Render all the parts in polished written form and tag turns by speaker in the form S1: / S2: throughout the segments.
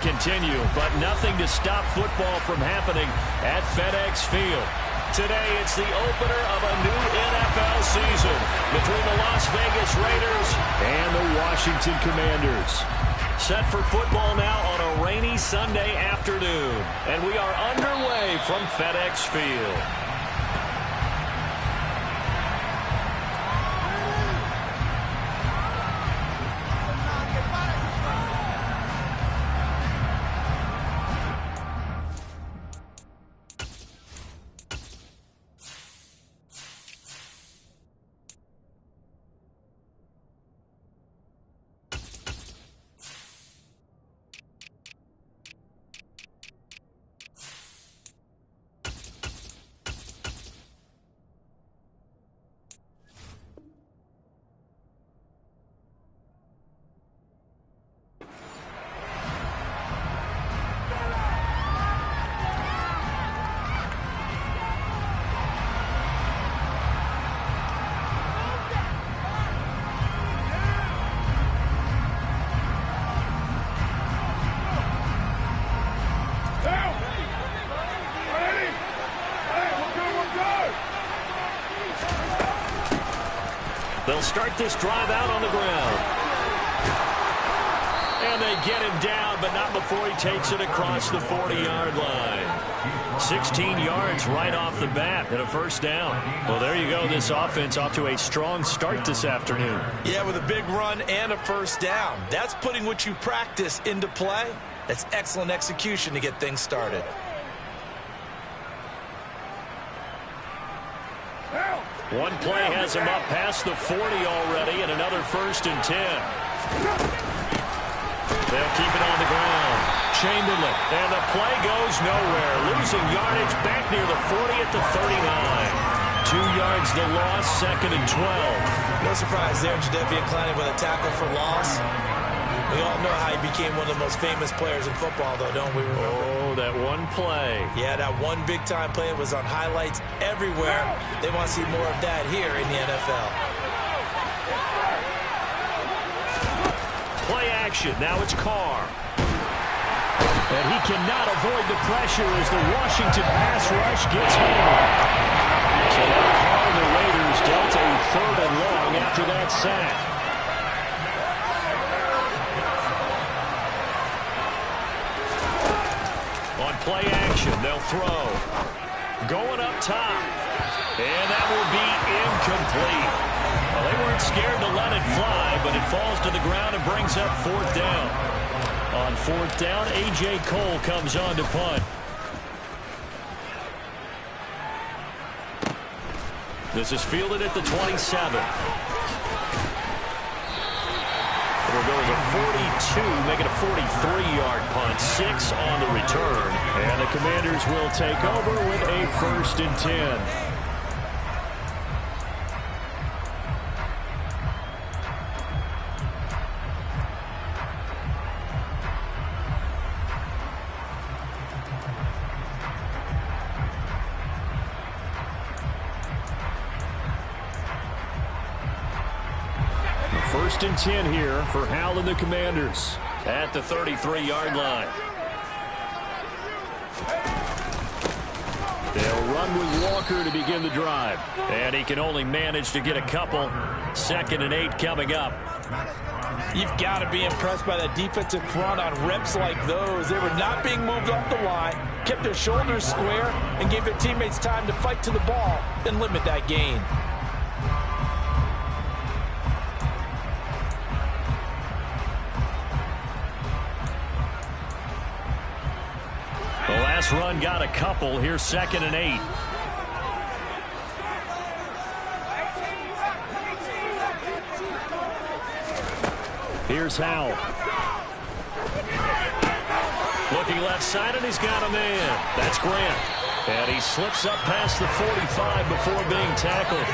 S1: Continue, but nothing to stop football from happening at FedEx Field. Today, it's the opener of a new NFL season between the Las Vegas Raiders and the Washington Commanders. Set for football now on a rainy Sunday afternoon, and we are underway from FedEx Field. They'll start this drive out on the ground. And they get him down, but not before he takes it across the 40-yard line. 16 yards right off the bat and a first down. Well, there you go. This offense off to a strong start this afternoon.
S2: Yeah, with a big run and a first down. That's putting what you practice into play. That's excellent execution to get things started.
S1: One play has him up past the 40 already, and another 1st and 10. They'll keep it on the ground. Chamberlain, and the play goes nowhere. Losing yardage back near the 40 at the 39. 2 yards the loss, 2nd and 12.
S2: No surprise there, Jadeveon Clowney with a tackle for loss. We all know how he became one of the most famous players in football, though, don't we?
S1: Oh, that one play.
S2: Yeah, that one big-time play was on highlights everywhere. They want to see more of that here in the NFL.
S1: Play action. Now it's Carr. And he cannot avoid the pressure as the Washington pass rush gets home. So now Carr and the Raiders dealt a 3rd and long after that sack. On play action, they'll throw. Going up top. And that will be incomplete. Well, they weren't scared to let it fly, but it falls to the ground and brings up 4th down. On 4th down, A.J. Cole comes on to punt. This is fielded at the 27. It'll go as a 42, make it a 43-yard punt, 6 on the return. And the Commanders will take over with a 1st and 10. First and 10 here for Hal and the Commanders at the 33-yard line. They'll run with Walker to begin the drive. And he can only manage to get a couple. 2nd and 8 coming up.
S2: You've got to be impressed by that defensive front on reps like those. They were not being moved off the line, kept their shoulders square, and gave their teammates time to fight to the ball and limit that gain.
S1: The last run got a couple. Here's 2nd and 8. Here's Howell. Looking left side, and he's got a man. That's Grant. And he slips up past the 45 before being tackled.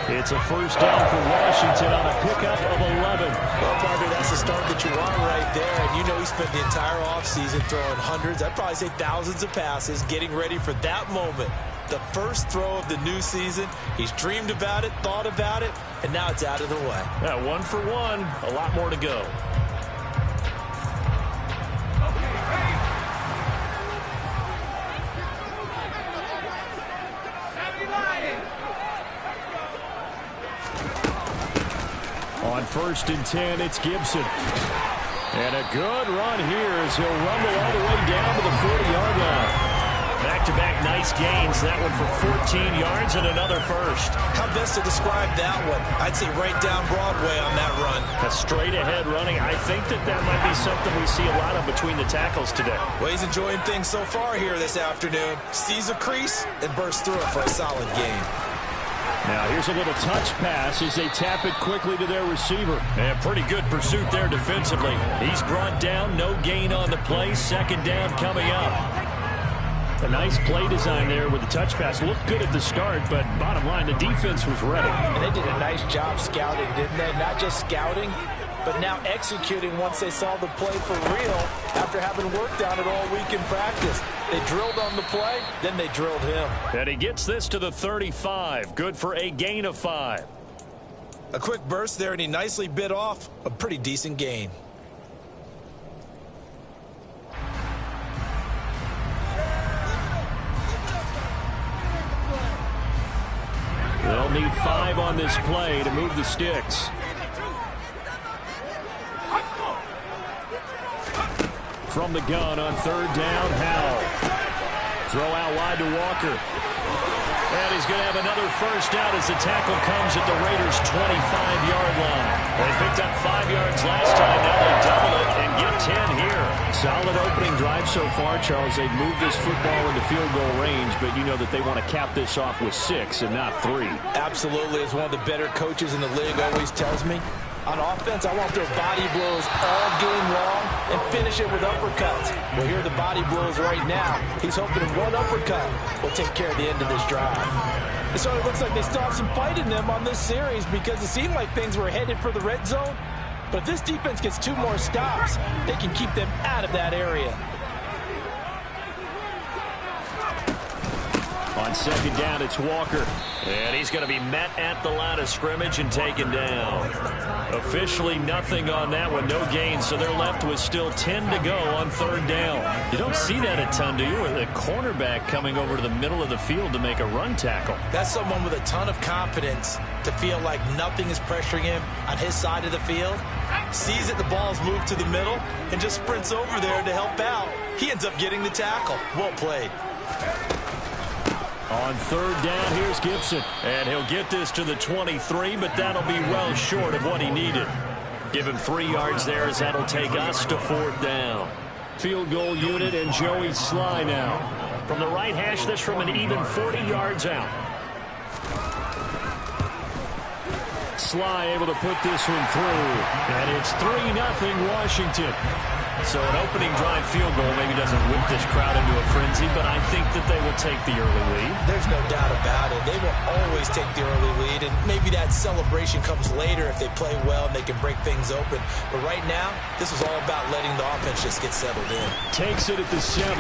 S1: It's a first down for Washington on a pickup of 11.
S2: Well, Parker, that's the start that you want right there. And you know he spent the entire offseason throwing hundreds, I'd probably say thousands of passes, getting ready for that moment. The first throw of the new season. He's dreamed about it, thought about it, and now it's out of the way.
S1: Yeah, 1 for 1. A lot more to go. 1st and 10. It's Gibson. And a good run here as he'll rumble all the way down to the 40-yard line. Back-to-back nice gains. That one for 14 yards and another first.
S2: How best to describe that one? I'd say right down Broadway on that run.
S1: A straight-ahead running. I think that might be something we see a lot of between the tackles today.
S2: Well, he's enjoying things so far here this afternoon. Sees a crease and bursts through it for a solid gain.
S1: Now here's a little touch pass as they tap it quickly to their receiver. And pretty good pursuit there defensively. He's brought down, no gain on the play. 2nd down coming up. A nice play design there with the touch pass. Looked good at the start, but bottom line, the defense was ready.
S2: And they did a nice job scouting, didn't they? Not just scouting, but now executing once they saw the play for real after having worked on it all week in practice. They drilled on the play, then they drilled him.
S1: And he gets this to the 35. Good for a gain of 5.
S2: A quick burst there, and he nicely bit off a pretty decent gain.
S1: They'll need 5 on this play to move the sticks. From the gun on 3rd down, Howell. Throw out wide to Walker. And he's going to have another first down as the tackle comes at the Raiders' 25-yard line. They picked up 5 yards last time. Now they double it and get 10 here. Solid opening drive so far, Charles. They've moved this football into field goal range, but you know that they want to cap this off with 6 and not 3.
S2: Absolutely. As one of the better coaches in the league always tells me, on offense, I want their body blows all game long and finish it with uppercuts. Well, here are the body blows right now. He's hoping one uppercut will take care of the end of this drive. It sort of looks like they still have some fight in them on this series because it seemed like things were headed for the red zone. But if this defense gets 2 more stops, they can keep them out of that area.
S1: On 2nd down, it's Walker. And he's going to be met at the line of scrimmage and taken down. Officially nothing on that one, no gain, so they're left with still 10 to go on 3rd down. You don't see that a ton, do you? With a cornerback coming over to the middle of the field to make a run tackle.
S2: That's someone with a ton of confidence to feel like nothing is pressuring him on his side of the field. Sees that the ball's moved to the middle and just sprints over there to help out. He ends up getting the tackle. Well played.
S1: On 3rd down, here's Gibson. And he'll get this to the 23, but that'll be well short of what he needed. Give him 3 yards there as that'll take us to 4th down. Field goal unit and Joey Sly now. From the right hash, this from an even 40 yards out. Sly able to put this one through. And it's 3-0 Washington. So an opening drive field goal maybe doesn't whip this crowd into a frenzy, but I think that they will take the early lead.
S2: There's no doubt about it. They will always take the early lead, and maybe that celebration comes later if they play well and they can break things open. But right now, this is all about letting the offense just get settled in.
S1: Takes it at the 7.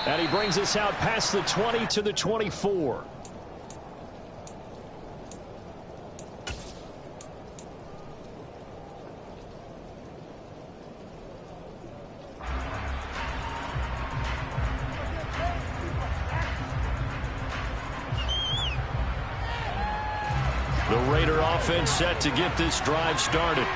S1: And he brings us out past the 20 to the 24. The Raider offense set to get this drive started.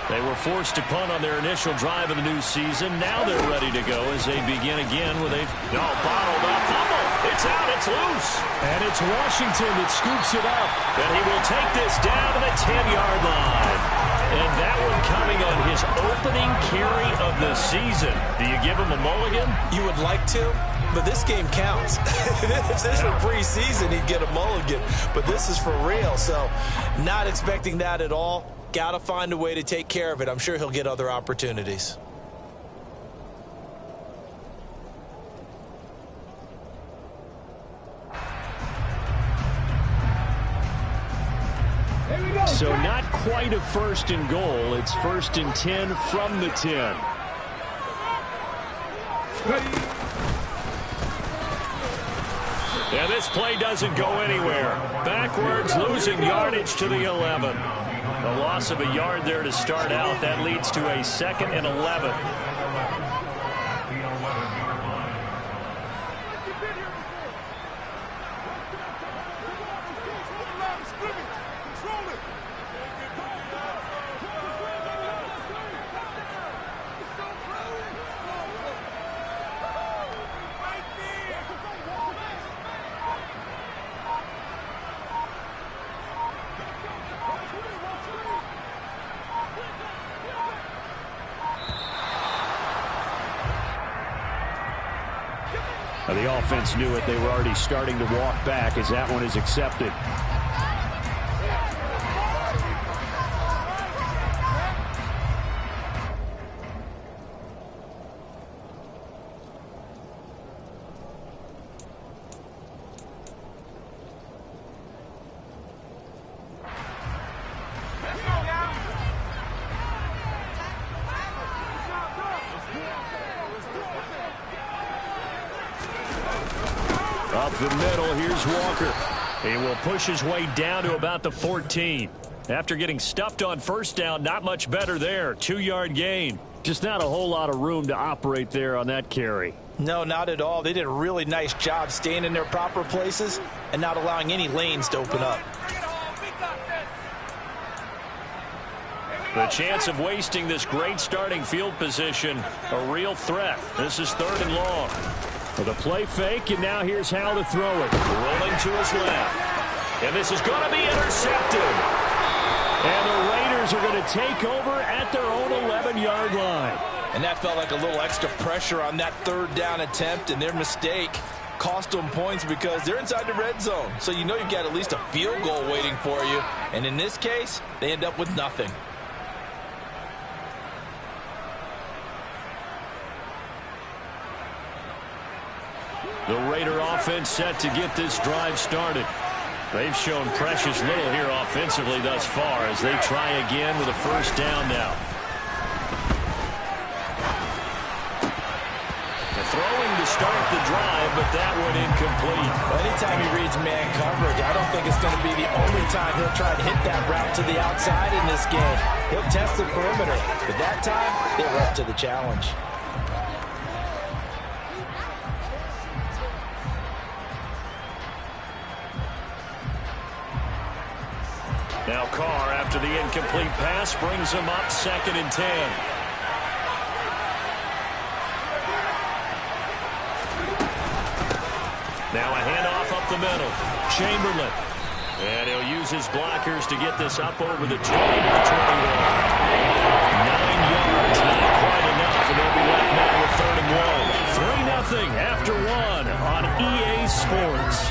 S1: They were forced to punt on their initial drive of the new season. Now they're ready to go as they begin again with a bottled up fumble. It's out. It's loose. And it's Washington that scoops it up. And he will take this down to the 10-yard line. And that one coming on his opening carry of the season. Do you give him a mulligan?
S2: You would like to, but this game counts. If this were preseason, he'd get a mulligan. But this is for real, so not expecting that at all. Got to find a way to take care of it. I'm sure he'll get other opportunities.
S1: So not quite a 1st and goal. It's 1st and 10 from the 10. Yeah, this play doesn't go anywhere. Backwards, losing yardage to the 11. A loss of a yard there to start out. That leads to a 2nd and 11. The offense knew it. They were already starting to walk back as that one is accepted. Up the middle, here's Walker. He will push his way down to about the 14. After getting stuffed on first down, not much better there. 2-yard gain. Just not a whole lot of room to operate there on that carry.
S2: No, not at all. They did a really nice job staying in their proper places and not allowing any lanes to open up.
S1: The chance of wasting this great starting field position, a real threat. This is 3rd and long. With a play fake, and now here's how to throw it. Rolling to his left. And this is going to be intercepted. And the Raiders are going to take over at their own 11-yard line.
S2: And that felt like a little extra pressure on that 3rd down attempt, and their mistake cost them points because they're inside the red zone. So you know you've got at least a field goal waiting for you. And in this case, they end up with nothing.
S1: The Raider offense set to get this drive started. They've shown precious little here offensively thus far as they try again with a first down now. The throwing to start the drive, but that one incomplete.
S2: Well, anytime he reads man coverage, I don't think it's going to be the only time he'll try to hit that route to the outside in this game. He'll test the perimeter, but that time they were up to the challenge.
S1: Now Carr, after the incomplete pass, brings him up 2nd and 10. Now a handoff up the middle. Chamberlain. And he'll use his blockers to get this up over the 20 to 21. 9 yards, not quite enough, and they'll be left now with 3rd and 1. 3-0 after 1 on EA Sports.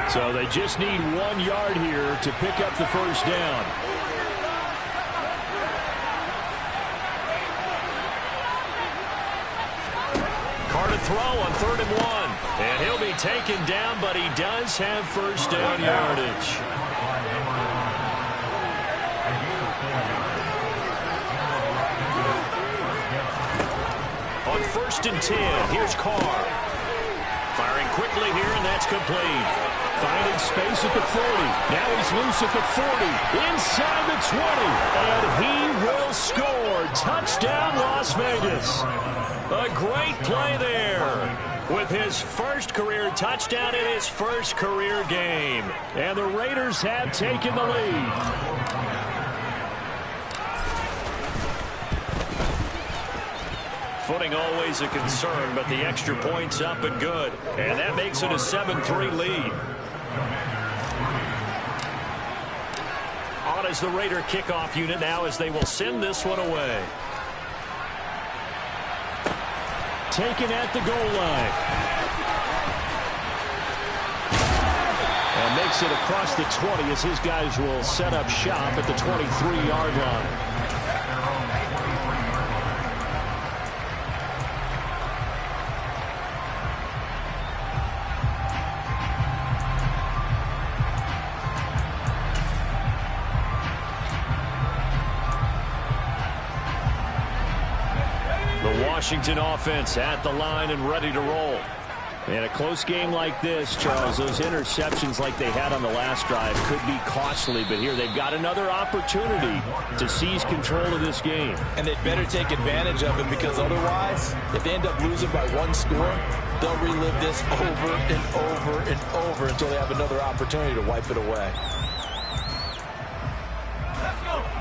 S1: So they just need 1 yard here to pick up the first down. Carr to throw on 3rd and 1. And he'll be taken down, but he does have first down yardage. On 1st and 10, here's Carr. Firing quickly here, and that's complete. Finding space at the 40. Now he's loose at the 40. Inside the 20. And he will score. Touchdown, Las Vegas. A great play there. With his first career touchdown in his first career game. And the Raiders have taken the lead. Footing always a concern, but the extra point's up and good. And that makes it a 7-3 lead. On is the Raider kickoff unit now as they will send this one away. Taken at the goal line. And makes it across the 20 as his guys will set up shop at the 23-yard line. Washington offense at the line and ready to roll. In a close game like this, Charles, those interceptions like they had on the last drive could be costly, but here they've got another opportunity to seize control of this game.
S2: And they'd better take advantage of it because otherwise, if they end up losing by 1 score, they'll relive this over and over and over until they have another opportunity to wipe it away.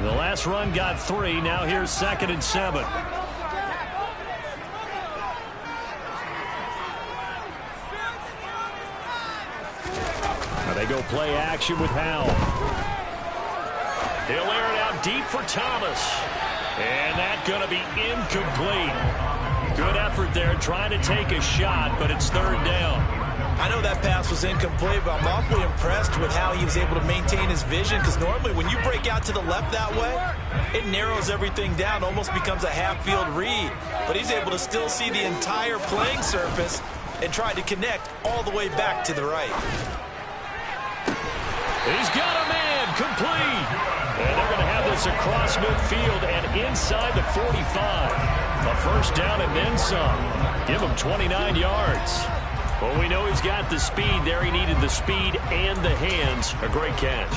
S1: The last run got 3. Now here's 2nd and 7. Now they go play action with Howell. He'll air it out deep for Thomas. And that's going to be incomplete. Good effort there trying to take a shot, but it's 3rd down.
S2: I know that pass was incomplete, but I'm awfully impressed with how he was able to maintain his vision, because normally when you break out to the left that way, it narrows everything down, almost becomes a half-field read. But he's able to still see the entire playing surface and try to connect all the way back to the right.
S1: He's got a man, complete. And they're going to have this across midfield and inside the 45. A 1st down and then some. Give him 29 yards. Well, we know he's got the speed there. He needed the speed and the hands. A great catch.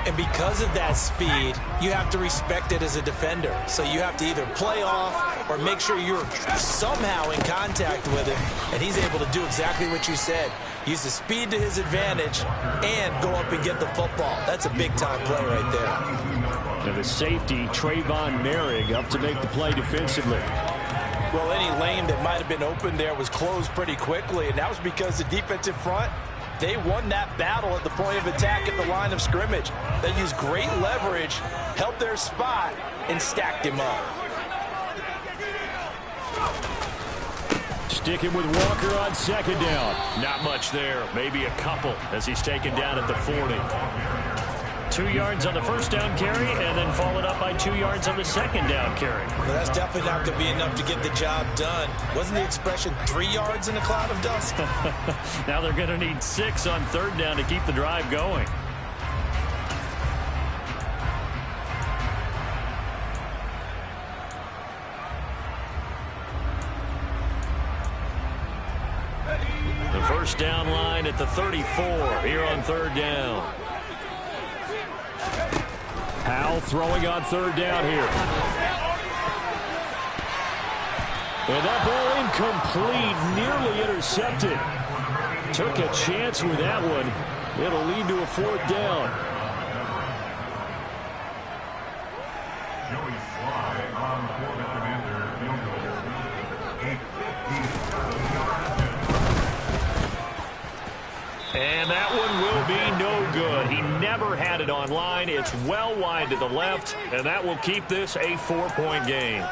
S2: And because of that speed, you have to respect it as a defender. So you have to either play off or make sure you're somehow in contact with him. And he's able to do exactly what you said. Use the speed to his advantage and go up and get the football. That's a big-time play right there.
S1: And the safety, Trayvon Merrick, up to make the play defensively.
S2: Well, any lane that might have been open there was closed pretty quickly, and that was because the defensive front, they won that battle at the point of attack at the line of scrimmage. They used great leverage, held their spot, and stacked him up.
S1: Sticking with Walker on 2nd down. Not much there. Maybe a couple as he's taken down at the 40. 2 yards on the 1st down carry and then followed up by 2 yards on the 2nd down carry.
S2: Well, that's definitely not going to be enough to get the job done. Wasn't the expression 3 yards in a cloud of dust?
S1: Now they're going to need 6 on 3rd down to keep the drive going. The 1st down line at the 34 here on 3rd down. Howell throwing on 3rd down here. And that ball incomplete, nearly intercepted. Took a chance with that one. It'll lead to a 4th down. And that one will be no good. He never had it on line. It's well wide to the left, and that will keep this a 4-point game.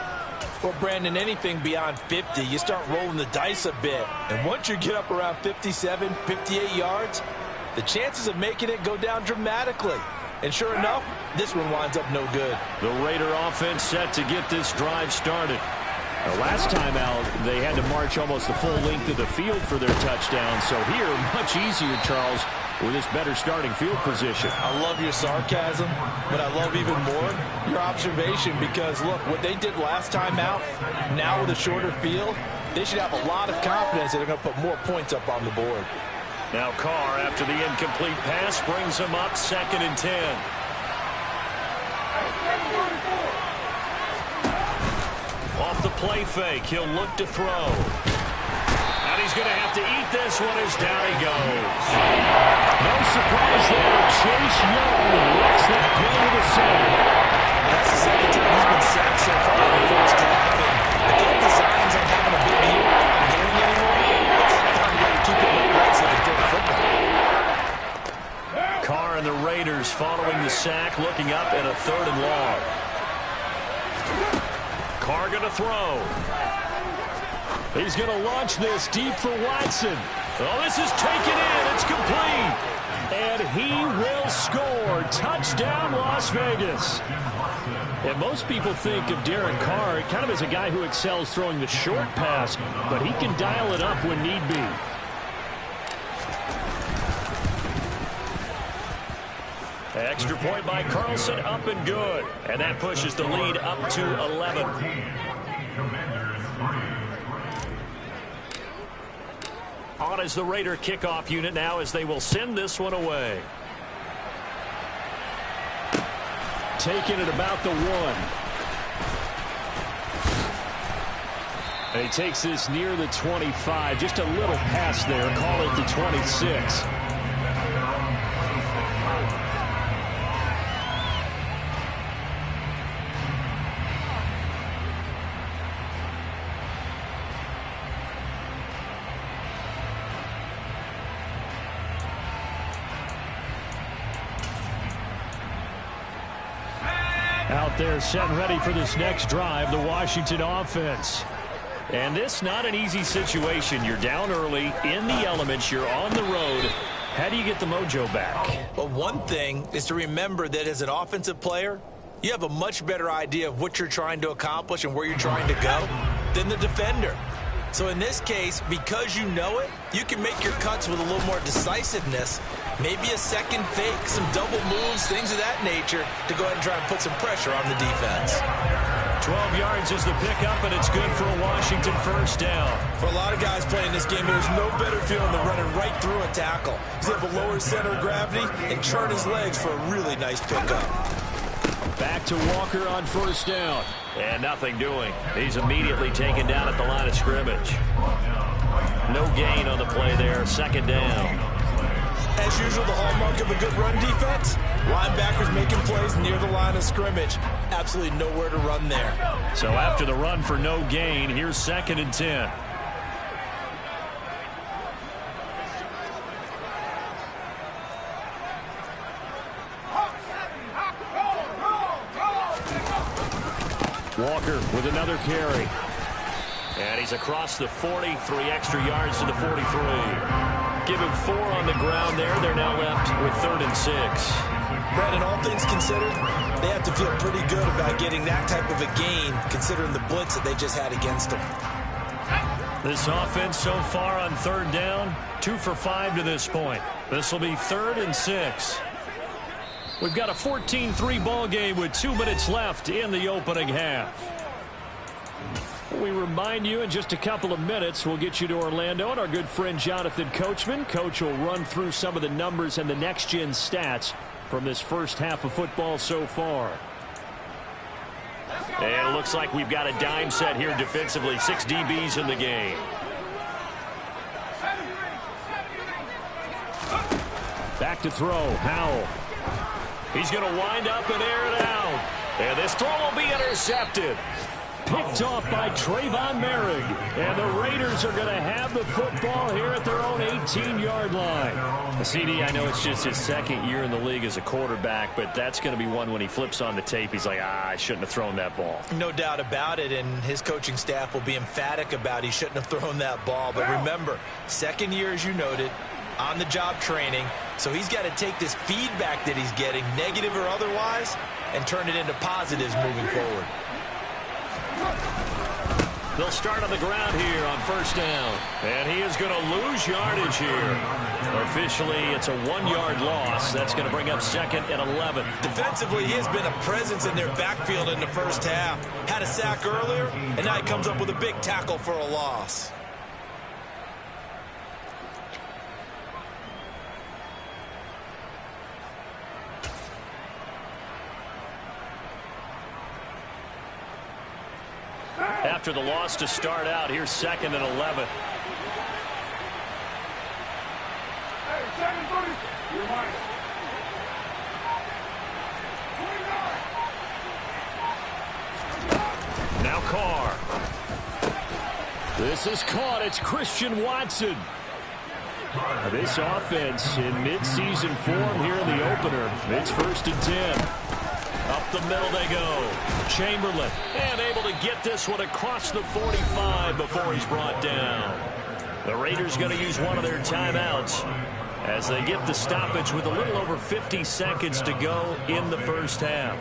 S2: Well, Brandon, anything beyond 50, you start rolling the dice a bit. And once you get up around 57, 58 yards, the chances of making it go down dramatically. And sure enough, this one winds up no good.
S1: The Raider offense set to get this drive started. Last time out, they had to march almost the full length of the field for their touchdown. So here, much easier, Charles, with this better starting field position.
S2: I love your sarcasm, but I love even more your observation, because, look, what they did last time out, now with a shorter field, they should have a lot of confidence that they're going to put more points up on the board.
S1: Now Carr, after the incomplete pass, brings him up 2nd and 10. Off the play fake, he'll look to throw. And he's going to have to eat this one as down he goes. No surprise there. Chase Young wrecks that play with a sack.
S2: That's the second time he's been sacked so far in the 1st half. And I think the Zions aren't having a big year doing anymore. It's time to keep it upright so they can throw the football.
S1: Carr and the Raiders following the sack, looking up at a 3rd and long. Carr going to throw. He's going to launch this deep for Watson. Oh, this is taken in. It's complete. And he will score. Touchdown, Las Vegas. And most people think of Derek Carr kind of as a guy who excels throwing the short pass, but he can dial it up when need be. Extra point by Carlson, up and good. And that pushes the lead up to 11. On is the Raider kickoff unit now as they will send this one away. Taking it about the 1. And he takes this near the 25. Just a little pass there. Call it the 26. Out there set and ready for this next drive, the Washington offense. And this not an easy situation. You're down early, in the elements, you're on the road. How do you get the mojo back?
S2: Well, one thing is to remember that as an offensive player, you have a much better idea of what you're trying to accomplish and where you're trying to go than the defender. So in this case, because you know it, you can make your cuts with a little more decisiveness, maybe a second fake, some double moves, things of that nature, to go ahead and try and put some pressure on the defense.
S1: 12 yards is the pickup, and it's good for a Washington first down.
S2: For a lot of guys playing this game, there's no better feeling than running right through a tackle. He's able to lower his center of gravity and churn his legs for a really nice pickup.
S1: Back to Walker on first down. And nothing doing. He's immediately taken down at the line of scrimmage. No gain on the play there. Second down.
S2: As usual, the hallmark of a good run defense, linebackers making plays near the line of scrimmage. Absolutely nowhere to run there.
S1: So after the run for no gain, here's 2nd and 10. Walker with another carry. And he's across the 40, 3 extra yards to the 43. Give him 4 on the ground there. They're now left with 3rd and 6.
S2: Brandon, all things considered, they have to feel pretty good about getting that type of a gain, considering the blitz that they just had against them.
S1: This offense so far on 3rd down, 2 for 5 to this point. This will be 3rd and 6. We've got a 14-3 ball game with 2 minutes left in the opening half. We remind you in just a couple of minutes, we'll get you to Orlando and our good friend Jonathan Coachman. Coach will run through some of the numbers and the next-gen stats from this first half of football so far. And it looks like we've got a dime set here defensively. 6 DBs in the game. Back to throw. Howell. He's going to wind up and air it out. And this throw will be intercepted. Picked off by Trayvon Merrick. And the Raiders are going to have the football here at their own 18-yard line. CD, I know it's just his 2nd year in the league as a quarterback, but that's going to be one when he flips on the tape. He's like, I shouldn't have thrown that ball.
S2: No doubt about it, and his coaching staff will be emphatic about he shouldn't have thrown that ball. But remember, 2nd year, as you noted, on-the-job training. So he's got to take this feedback that he's getting, negative or otherwise, and turn it into positives moving forward.
S1: They'll start on the ground here on first down. And he is going to lose yardage here. Officially, it's a 1-yard loss. That's going to bring up 2nd and 11.
S2: Defensively, he has been a presence in their backfield in the first half. Had a sack earlier, and now he comes up with a big tackle for a loss.
S1: After the loss to start out, here's 2nd and 11. Now Carr. This is caught. It's Christian Watson. This offense in midseason form here in the opener. It's 1st and 10. Up the middle they go. Chamberlain, and able to get this one across the 45 before he's brought down. The Raiders going to use one of their timeouts as they get the stoppage with a little over 50 seconds to go in the first half.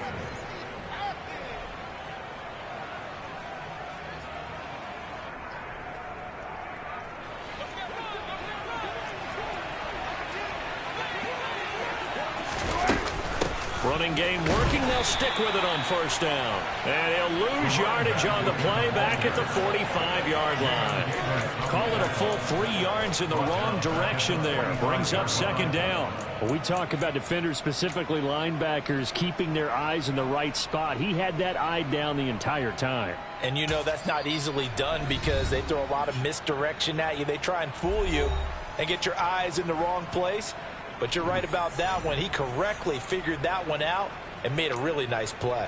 S1: Running game working. They'll stick with it on first down. And he'll lose yardage on the play back at the 45-yard line. Call it a full 3 yards in the wrong direction there. Brings up 2nd down. Well, we talk about defenders, specifically linebackers, keeping their eyes in the right spot. He had that eye down the entire time.
S2: And you know that's not easily done because they throw a lot of misdirection at you. They try and fool you and get your eyes in the wrong place. But you're right about that one. He correctly figured that one out and made a really nice play.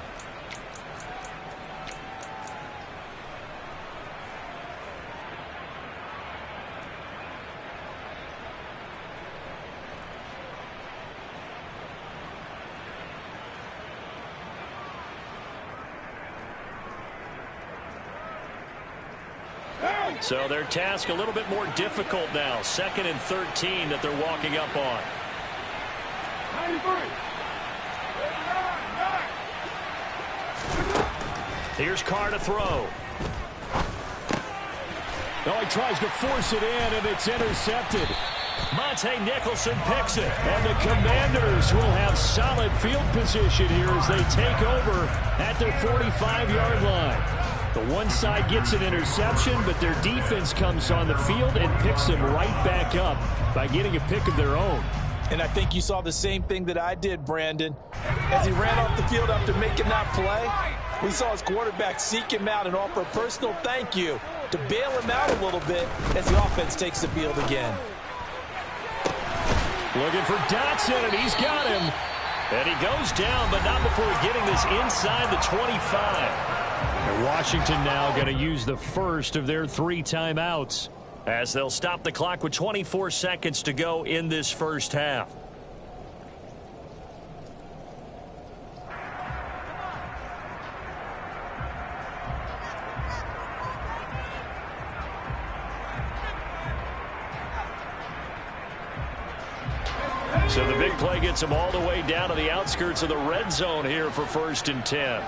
S1: So their task a little bit more difficult now. 2nd and 13 that they're walking up on. Here's Carr to throw.
S3: Oh, he tries to force it in, and it's intercepted.
S1: Monte Nicholson picks it.
S3: And the Commanders will have solid field position here as they take over at their 45-yard line. The one side gets an interception, but their defense comes on the field and picks them right back up by getting a pick of their own.
S2: And I think you saw the same thing that I did, Brandon. As he ran off the field after making that play, we saw his quarterback seek him out and offer a personal thank you to bail him out a little bit as the offense takes the field again.
S3: Looking for Dotson, and he's got him.
S1: And he goes down, but not before getting this inside the 25.
S3: And Washington now going to use the first of their 3 timeouts,
S1: as they'll stop the clock with 24 seconds to go in this first half. So the big play gets them all the way down to the outskirts of the red zone here for 1st and 10.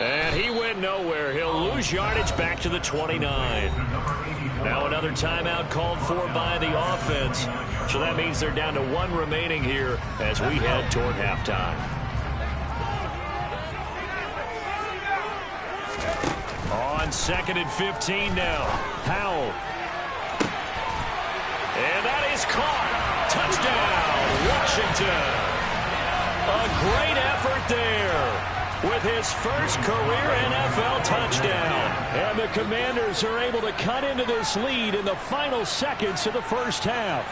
S1: And he went nowhere. He'll lose yardage back to the 29. Now another timeout called for by the offense. So that means they're down to 1 remaining here as we head toward halftime. On 2nd and 15 now. Howell. And that is caught. Touchdown, Washington. A great effort there with his first career NFL touchdown.
S3: And the Commanders are able to cut into this lead in the final seconds of the first half.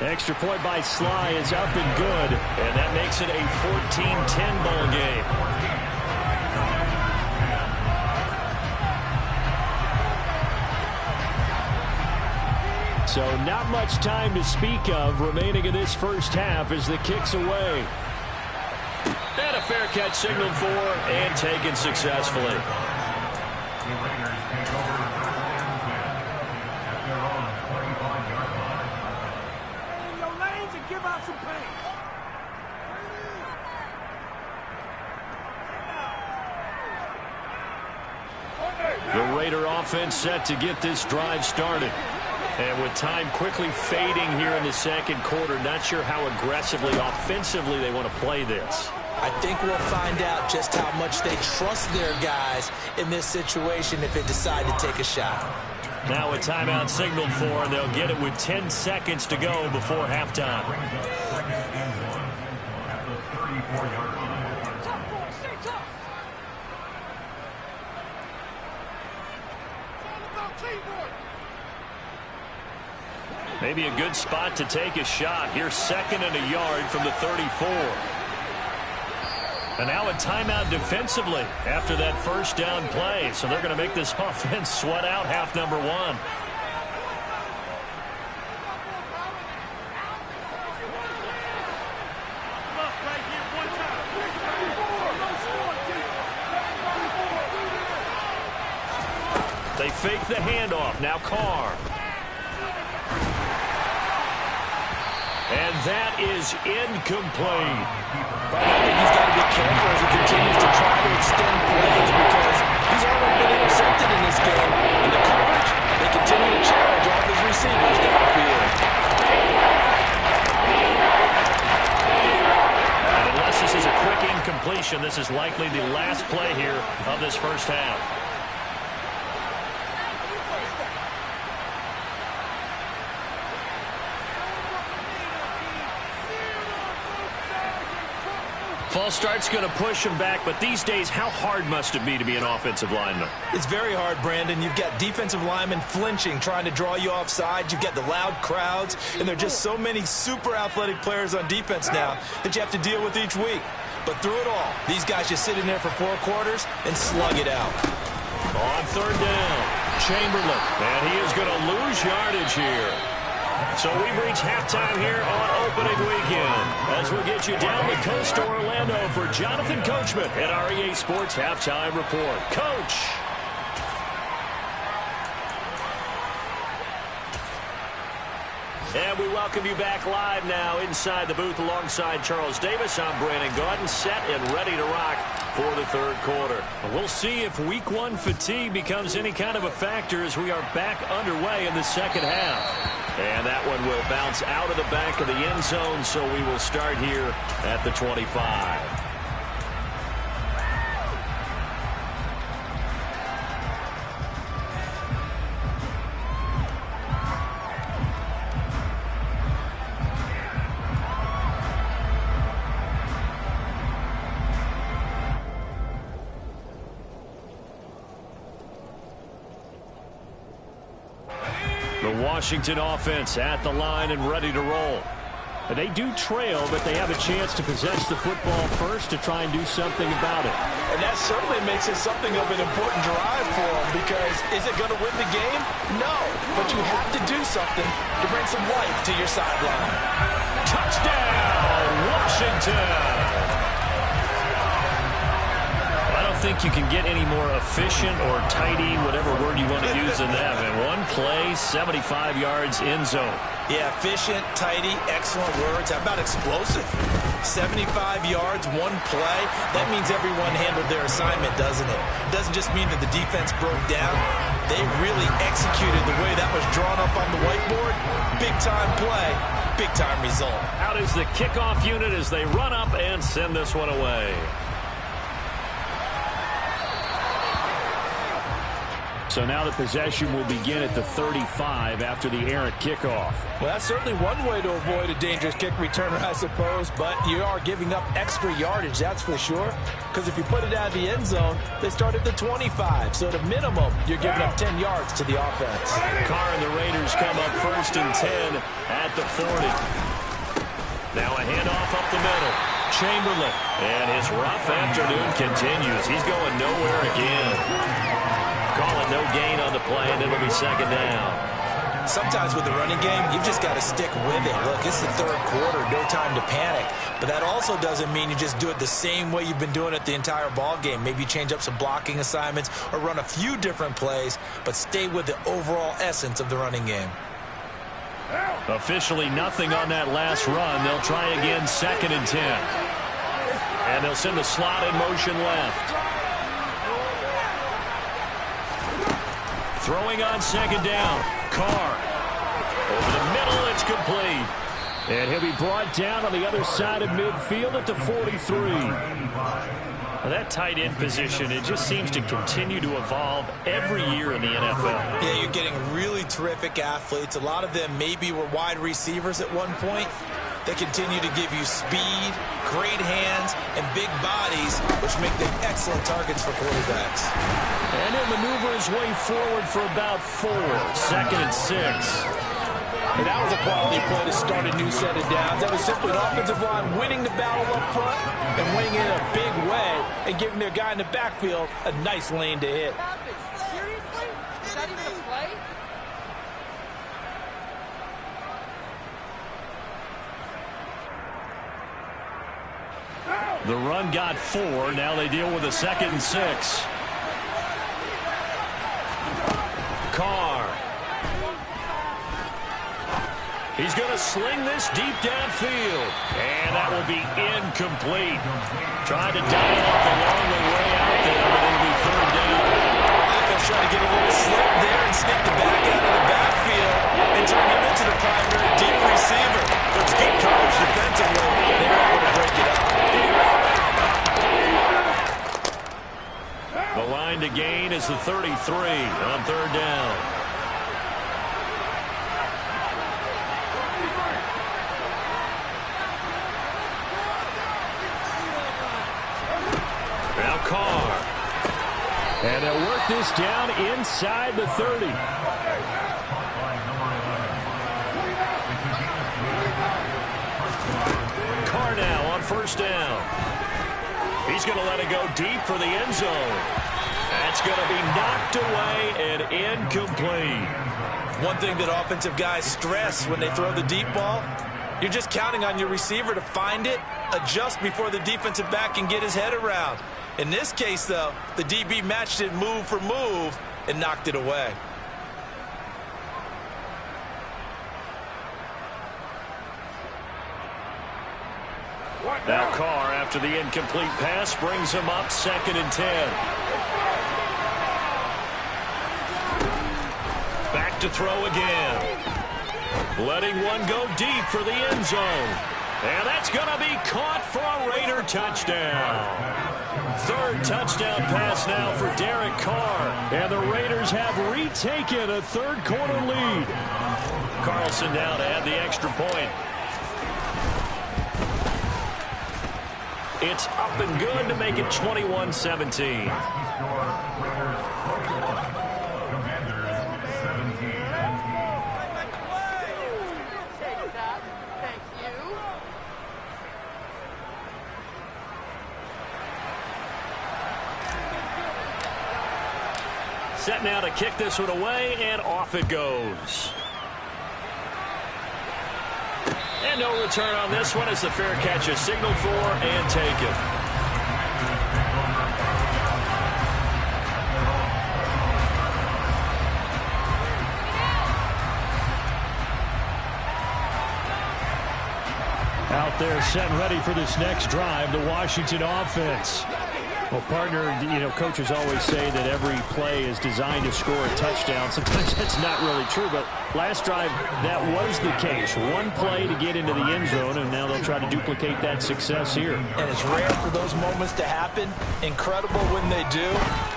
S3: Extra point by Sly is up and good.
S1: And that makes it a 14-10 ball game.
S3: So not much time to speak of remaining in this first half as the kick's away.
S1: And a fair catch signaled for and taken successfully. The Raider offense set to get this drive started. And with time quickly fading here in the second quarter, not sure how aggressively, offensively they want to play this.
S2: I think we'll find out just how much they trust their guys in this situation if they decide to take a shot.
S1: Now a timeout signaled for, and they'll get it with 10 seconds to go before halftime. Maybe a good spot to take a shot. Here's 2nd and a yard from the 34. And now a timeout defensively after that first down play. So they're going to make this offense sweat out half number 1. They fake the handoff. Now Carr. And that is incomplete.
S2: But I think he's got to be careful as he continues to try to extend plays because he's already been intercepted in this game. In the coverage, they continue to challenge all of his receivers downfield.
S1: And unless this is a quick incompletion, this is likely the last play here of this first half. False start's going to push him back, but these days, how hard must it be to be an offensive lineman?
S2: It's very hard, Brandon. You've got defensive linemen flinching, trying to draw you offside. You've got the loud crowds, and there are just so many super athletic players on defense now that you have to deal with each week. But through it all, these guys just sit in there for 4 quarters and slug it out.
S1: On 3rd down, Chamberlain, and he is going to lose yardage here.
S3: So we've reached halftime here on opening weekend as we get you down the coast to Orlando for Jonathan Coachman at our EA Sports Halftime Report. Coach. And we welcome you back live now inside the booth alongside Charles Davis. I'm Brandon Gaudin, set and ready to rock for the third quarter. We'll see if week one fatigue becomes any kind of a factor as we are back underway in the second half. And that one will bounce out of the back of the end zone, so we will start here at the 25. The Washington offense at the line and ready to roll. They do trail, but they have a chance to possess the football first to try and do something about it.
S2: And that certainly makes it something of an important drive for them, because is it going to win the game? No, but you have to do something to bring some life to your sideline.
S3: Touchdown, Washington! I don't think you can get any more efficient or tidy, whatever word you want to use in that. And one play, 75 yards in zone.
S2: Yeah, efficient, tidy, excellent words. How about explosive? 75 yards, one play. That means everyone handled their assignment, doesn't it? It doesn't just mean that the defense broke down. They really executed the way that was drawn up on the whiteboard. Big-time play, big-time result.
S3: Out is the kickoff unit as they run up and send this one away. So now the possession will begin at the 35 after the errant kickoff.
S2: Well, that's certainly one way to avoid a dangerous kick returner, I suppose, but you are giving up extra yardage, that's for sure, because if you put it out of the end zone, they start at the 25, so at a minimum, you're giving up 10 yards to the offense.
S3: Carr and the Raiders come up 1st and 10 at the 40. Now a handoff up the middle. Chamberlain, and his rough afternoon continues. He's going nowhere again. Call it no gain on the play, and it'll be second down.
S2: Sometimes with the running game, you've just got to stick with it. Look, it's the third quarter, no time to panic. But that also doesn't mean you just do it the same way you've been doing it the entire ball game. Maybe change up some blocking assignments or run a few different plays, but stay with the overall essence of the running game.
S3: Officially nothing on that last run. They'll try again 2nd and 10. And they'll send the slot in motion left. Throwing on 2nd down. Carr. Over the middle, it's complete. And he'll be brought down on the other side of midfield at the 43. Well, that tight end position, it just seems to continue to evolve every year in the NFL.
S2: Yeah, you're getting really terrific athletes. A lot of them maybe were wide receivers at one point. They continue to give you speed, great hands, and big bodies, which make them excellent targets for quarterbacks.
S3: And he'll maneuver his way forward for about 4. 2nd and 6.
S2: And that was a quality play to start a new set of downs. That was simply an offensive line winning the battle up front and winning it in a big way and giving their guy in the backfield a nice lane to hit.
S4: Seriously? Is that even a play?
S3: The run got 4. Now they deal with a 2nd and 6. Carr. He's going to sling this deep downfield. And that will be incomplete. Tried to dial up along the way out there, but it'll be 3rd down.
S2: Offense trying to get a little slip there and sneak the back out of the backfield and turn him into the primary deep receiver. But it's good coverage defensively. They were able to break it up.
S3: The line to gain is the 33 on 3rd down. Now Carr. And they'll work this down inside the 30. Carr now on 1st down. He's going to let it go deep for the end zone. That's going to be knocked away and incomplete.
S2: One thing that offensive guys stress when they throw the deep ball, you're just counting on your receiver to find it, adjust before the defensive back can get his head around. In this case, though, the DB matched it move for move and knocked it away.
S1: Now Carr, after the incomplete pass, brings him up 2nd and 10. Back to throw again. Letting one go deep for the end zone. And that's going to be caught for a Raider touchdown. 3rd touchdown pass now for Derek Carr.
S3: And the Raiders have retaken a 3rd quarter lead.
S1: Carlson down to add the extra point. It's up and good to make it 21-17. Set now to kick this one away, and off it goes. And no return on this one as the fair catch is signaled for and taken.
S3: Out there set and ready for this next drive, the Washington offense. Well, partner, coaches always say that every play is designed to score a touchdown. Sometimes that's not really true, but last drive, that was the case. One play to get into the end zone, and now they'll try to duplicate that success here.
S2: And it's rare for those moments to happen. Incredible when they do.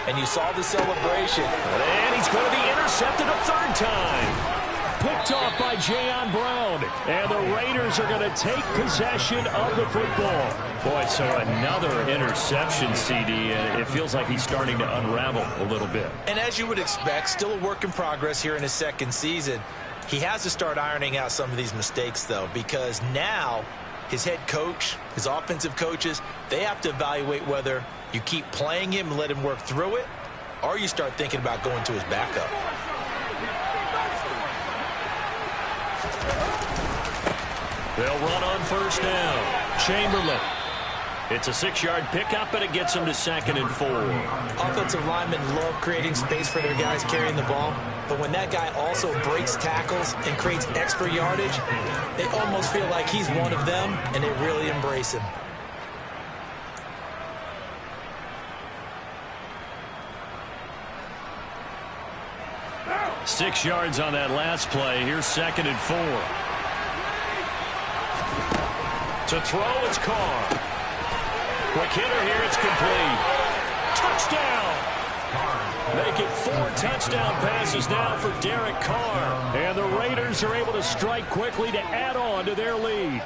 S2: And you saw the celebration.
S1: And he's going to be intercepted a 3rd time.
S3: Picked off by Jayon Brown. And the Raiders are going to take possession of the football.
S1: Boy, so another interception, CD. It feels like he's starting to unravel a little bit.
S2: And as you would expect, still a work in progress here in his 2nd season. He has to start ironing out some of these mistakes, though, because now his head coach, his offensive coaches, they have to evaluate whether you keep playing him and let him work through it, or you start thinking about going to his backup.
S1: They'll run on 1st down. Chamberlain. It's a 6-yard pickup, and it gets them to 2nd and 4.
S2: Offensive linemen love creating space for their guys carrying the ball, but when that guy also breaks tackles and creates extra yardage, they almost feel like he's one of them, and they really embrace him.
S1: Six yards on that last play. Here's 2nd and 4. To throw, it's Carr. Quick hitter here, it's complete. Touchdown! Make it 4 touchdown passes now for Derek Carr.
S3: And the Raiders are able to strike quickly to add on to their lead.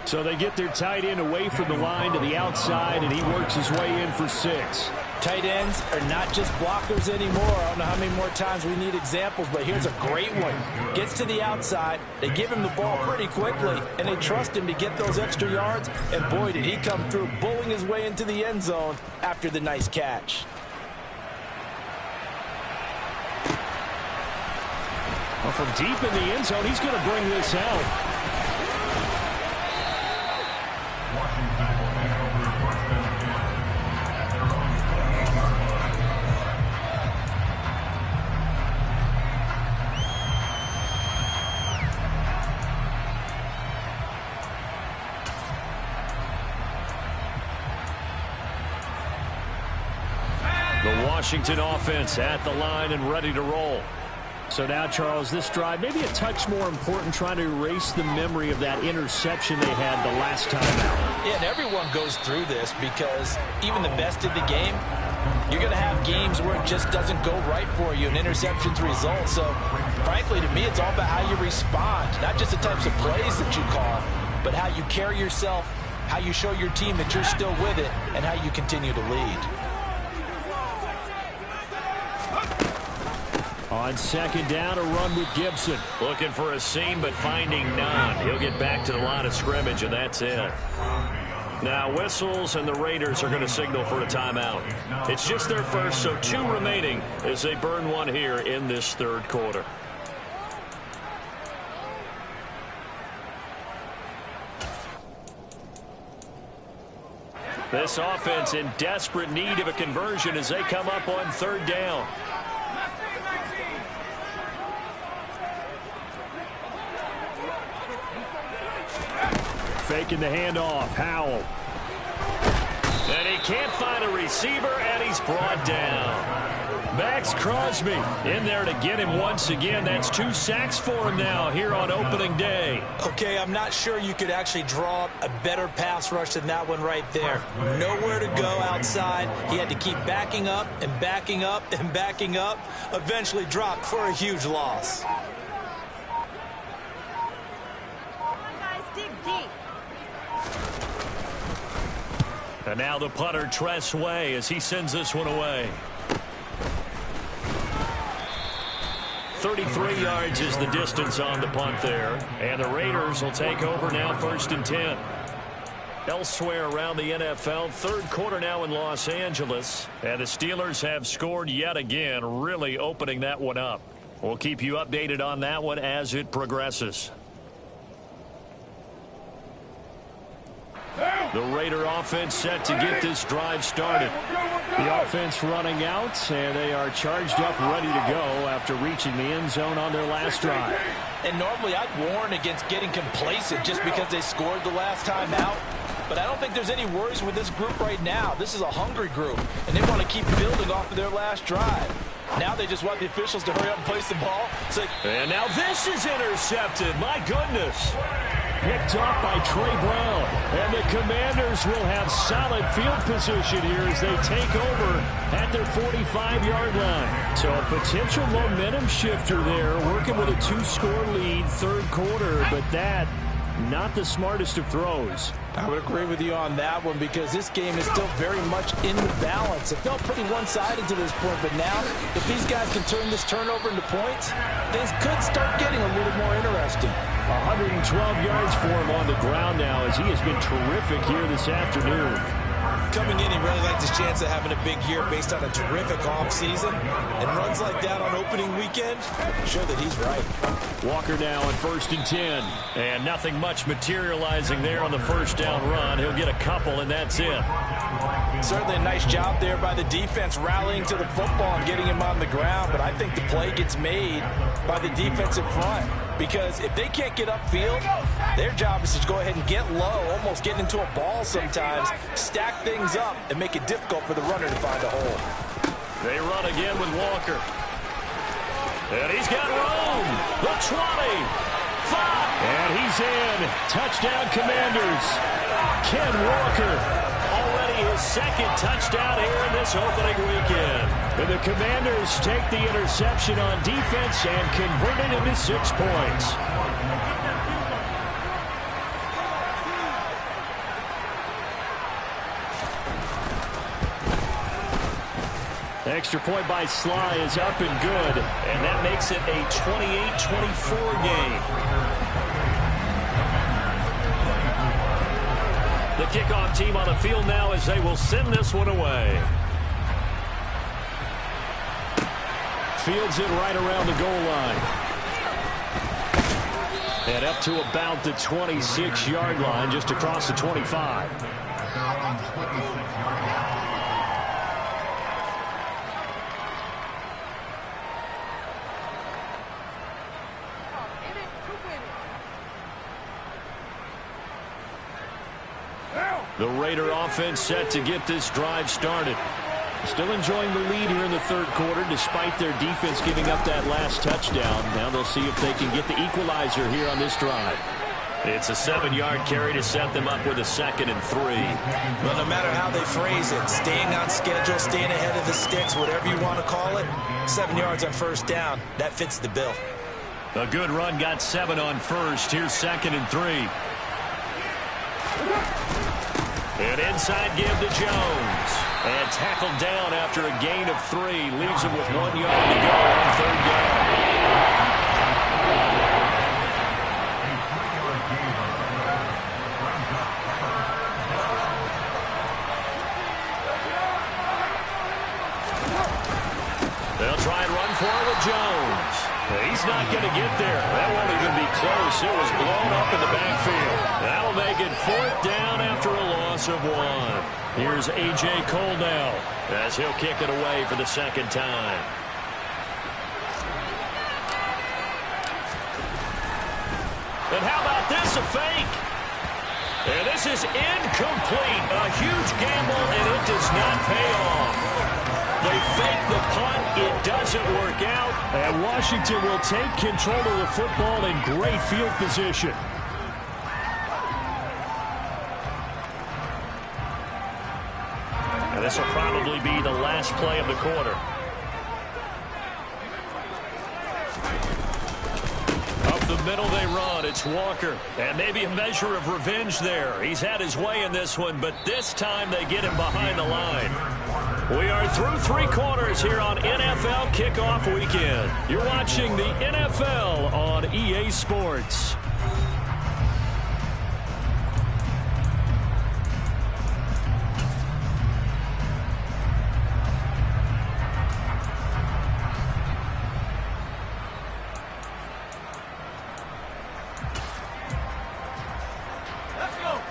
S3: So they get their tight end away from the line to the outside, and he works his way in for 6.
S2: Tight ends are not just blockers anymore. I don't know how many more times we need examples, but here's a great one. Gets to the outside, they give him the ball pretty quickly, and they trust him to get those extra yards, and boy, did he come through bowling his way into the end zone after the nice catch.
S3: Well, from deep in the end zone, he's going to bring this out.
S1: The Washington offense at the line and ready to roll.
S3: So now, Charles, this drive maybe a touch more important, trying to erase the memory of that interception they had the last time out.
S2: Yeah, and everyone goes through this because even the best of the game, you're going to have games where it just doesn't go right for you, and interceptions result. So, frankly, to me, it's all about how you respond, not just the types of plays that you call, but how you carry yourself, how you show your team that you're still with it, and how you continue to lead.
S3: On 2nd down, a run with Gibson.
S1: Looking for a seam, but finding none. He'll get back to the line of scrimmage, and that's it. Now whistles, and the Raiders are going to signal for a timeout. It's just their first, so 2 remaining as they burn one here in this 3rd quarter. This offense in desperate need of a conversion as they come up on third down.
S3: Faking the handoff. Howell.
S1: And he can't find a receiver, and he's brought down. Max Crosby in there to get him once again. That's 2 sacks for him now here on opening day.
S2: Okay, I'm not sure you could actually draw up a better pass rush than that one right there. Nowhere to go outside. He had to keep backing up and backing up and backing up. Eventually dropped for a huge loss.
S4: Come on, guys, dig deep.
S1: And now the punter, Tress Way, as he sends this one away. 33 yards is the distance on the punt there. And the Raiders will take over now, 1st and 10. Elsewhere around the NFL, third quarter now in Los Angeles. And the Steelers have scored yet again, really opening that one up. We'll keep you updated on that one as it progresses. The Raider offense set to get this drive started.
S3: The offense running out, and they are charged up, ready to go after reaching the end zone on their last drive.
S2: And normally I'd warn against getting complacent just because they scored the last time out. But I don't think there's any worries with this group right now. This is a hungry group, and they want to keep building off of their last drive. Now they just want the officials to hurry up and place the ball.
S1: And now this is intercepted. My goodness.
S3: Picked off by Trey Brown. And the Commanders will have solid field position here as they take over at their 45-yard line. So a potential momentum shifter there, working with a 2-score lead third quarter, but that not the smartest of throws.
S2: I would agree with you on that one because this game is still very much in the balance. It felt pretty one-sided to this point, but now if these guys can turn this turnover into points, things could start getting a little more interesting.
S3: 112 yards for him on the ground now as he has been terrific here this afternoon.
S2: Coming in, he really liked his chance of having a big year based on a terrific offseason. And runs like that on opening weekend show that he's right.
S3: Walker now on 1st and 10.
S1: And nothing much materializing there on the first down run. He'll get a couple, and that's it.
S2: Certainly a nice job there by the defense rallying to the football and getting him on the ground. But I think the play gets made by the defensive front. Because if they can't get upfield, their job is to go ahead and get low, almost get into a ball sometimes, stack things up, and make it difficult for the runner to find a hole.
S1: They run again with Walker. And he's got room. The 20. 5.
S3: And he's in. Touchdown, Commanders. Ken Walker.
S1: Already his second touchdown here in this opening weekend.
S3: And the Commanders take the interception on defense and convert it into 6 points. Extra point by Sly is up and good.
S1: And that makes it a 28-24 game. The kickoff team on the field now as they will send this one away.
S3: Fields it right around the goal line. And up to about the 26-yard line, just across the 25.
S1: The Raider offense set to get this drive started.
S3: Still enjoying the lead here in the third quarter despite their defense giving up that last touchdown. Now they'll see if they can get the equalizer here on this drive.
S1: It's a 7-yard carry to set them up with a 2nd and 3.
S2: Well, no matter how they phrase it, staying on schedule, staying ahead of the sticks, whatever you want to call it, 7 yards on first down, that fits the bill.
S1: A good run got 7 on first. Here's 2nd and 3. And inside give to Jones. And tackled down after a gain of 3. Leaves him with 1 yard to go on third down. They'll try and run for it with Jones.
S3: He's not going to get there. That won't even be close. It was blown up in the backfield. That'll make it 4th down after a loss of 1. Here's A.J. Cole now as he'll kick it away for the 2nd time. And how about this, a fake? And this is incomplete. A huge gamble, and it does not pay off. They fake the punt. It doesn't work out. And Washington will take control of the football in great field position. And this will probably be the last play of the quarter. The middle they run. It's Walker. And maybe a measure of revenge there. He's had his way in this one, but this time they get him behind the line. We are through 3 quarters here on NFL Kickoff Weekend. You're watching the NFL on EA Sports.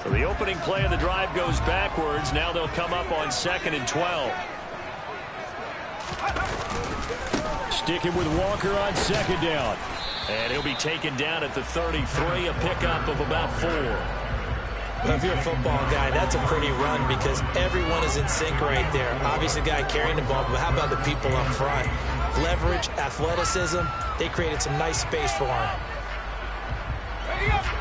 S3: So the opening play of the drive goes backwards. Now they'll come up on 2nd and 12. Sticking with Walker on 2nd down. And he'll be taken down at the 33, a pickup of about 4.
S2: Well, if you're a football guy, that's a pretty run because everyone is in sync right there. Obviously, the guy carrying the ball, but how about the people up front? Leverage, athleticism, they created some nice space for him.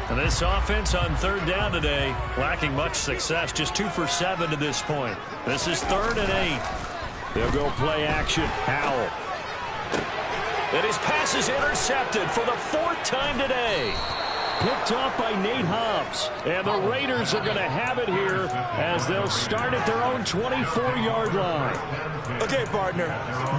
S3: And this offense on 3rd down today, lacking much success, just 2 for 7 to this point. This is 3rd and 8. They'll go play action. Howell. And his pass is intercepted for the 4th time today. Picked off by Nate Hobbs. And the Raiders are going to have it here as they'll start at their own 24-yard line.
S2: Okay, partner,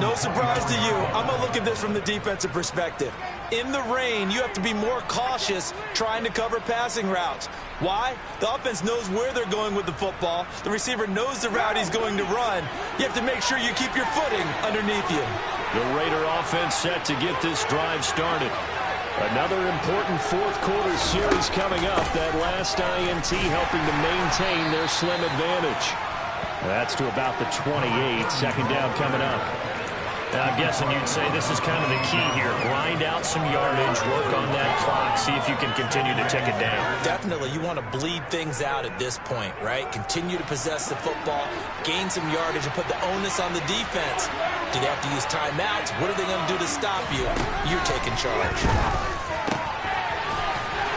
S2: no surprise to you. I'm going to look at this from the defensive perspective. In the rain, you have to be more cautious trying to cover passing routes. Why? The offense knows where they're going with the football. The receiver knows the route he's going to run. You have to make sure you keep your footing underneath you.
S3: The Raider offense set to get this drive started. Another important 4th quarter series coming up. That last INT helping to maintain their slim advantage. That's to about the 28. 2nd down coming up. Now, I'm guessing you'd say this is kind of the key here. Grind out some yardage, work on that clock, see if you can continue to tick it down.
S2: Definitely. You want to bleed things out at this point, right? Continue to possess the football, gain some yardage, and put the onus on the defense. Do they have to use timeouts? What are they going to do to stop you? You're taking charge.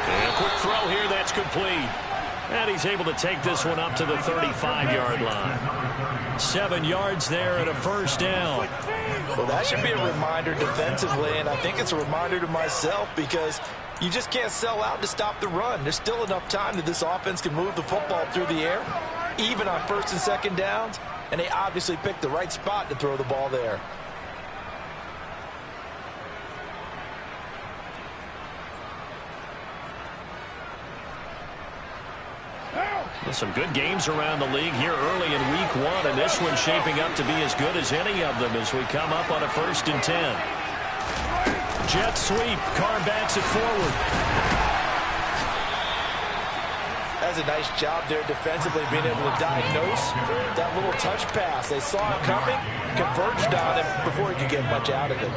S3: And a quick throw here, that's complete. And he's able to take this one up to the 35-yard line. 7 yards there and a 1st down.
S2: Well, that should be a reminder defensively, and I think it's a reminder to myself because you just can't sell out to stop the run. There's still enough time that this offense can move the football through the air, even on 1st and 2nd downs, and they obviously picked the right spot to throw the ball there.
S3: Some good games around the league here early in week 1, and this one's shaping up to be as good as any of them as we come up on a 1st and 10. Jet sweep. Carr backs it forward.
S2: That's a nice job there defensively, being able to diagnose that little touch pass. They saw it coming, converged on him before he could get much out of it.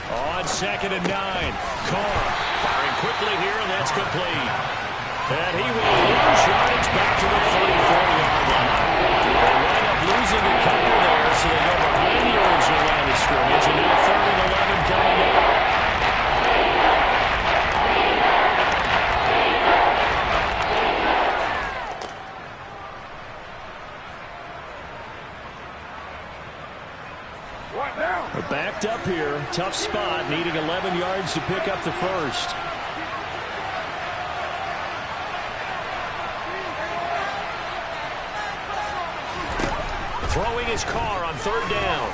S3: On 2nd and 9, Carr firing quickly here, and that's complete. And he will lose yardage back to the 44-yard line. They wind up losing a couple there, so they go behind the original line of scrimmage, and now 3rd and 11 coming up. We're backed up here. Tough spot, needing 11 yards to pick up the 1st.
S1: Throwing his car on third down.